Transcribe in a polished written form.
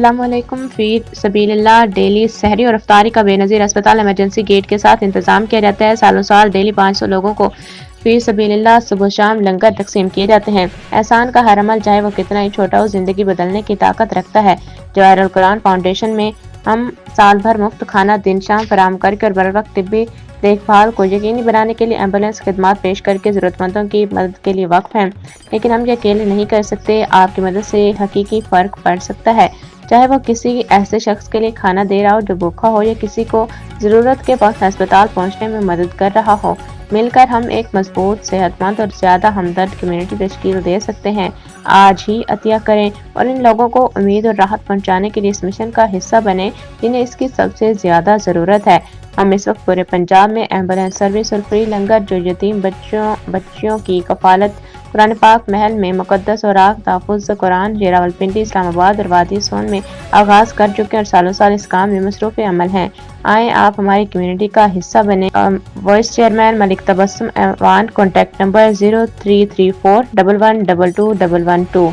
السلام علیکم۔ فی سبیل اللہ ڈیلی سحری اور افطاری کا بے نظیر اسپتال ایمرجنسی گیٹ کے ساتھ انتظام کیا جاتا ہے۔ سالوں سال ڈیلی 500 لوگوں کو فی سبیل اللہ صبح و شام لنگر تقسیم کیے جاتے ہیں۔ احسان کا ہر عمل چاہے وہ کتنا ہی چھوٹا ہو زندگی بدلنے کی طاقت رکھتا ہے۔ جواہر القرآن فاؤنڈیشن میں ہم سال بھر مفت کھانا دن شام فراہم کر کے اور بروقت طبی دیکھ بھال کو یقینی بنانے کے لیے ایمبولینس خدمات پیش کر کے ضرورت مندوں کی مدد کے لیے وقف ہیں۔ لیکن ہم یہ اکیلے نہیں کر سکتے، آپ کی مدد سے حقیقی فرق پڑ سکتا ہے، چاہے وہ کسی ایسے شخص کے لیے کھانا دے رہا ہو جو بھوکا ہو یا کسی کو ضرورت کے وقت ہسپتال پہنچنے میں مدد کر رہا ہو۔ مل کر ہم ایک مضبوط، صحت مند اور زیادہ ہمدرد کمیونٹی تشکیل دے سکتے ہیں۔ آج ہی عطیہ کریں اور ان لوگوں کو امید اور راحت پہنچانے کے لیے اس مشن کا حصہ بنیں جنہیں اس کی سب سے زیادہ ضرورت ہے۔ ہم اس وقت پورے پنجاب میں ایمبولینس سروس اور فری لنگر جو یتیم بچیوں کی کفالت قرآن پاک محل میں مقدس اوراق تحفظ قرآن راولپنڈی، اسلام آباد اور وادی سون میں آغاز کر چکے اور سالوں سال اس کام میں مصروف عمل ہیں۔ آئیں آپ ہماری کمیونٹی کا حصہ بنیں۔ وائس چیئرمین ملک تبسم ایوان، کانٹیکٹ نمبر 0334112212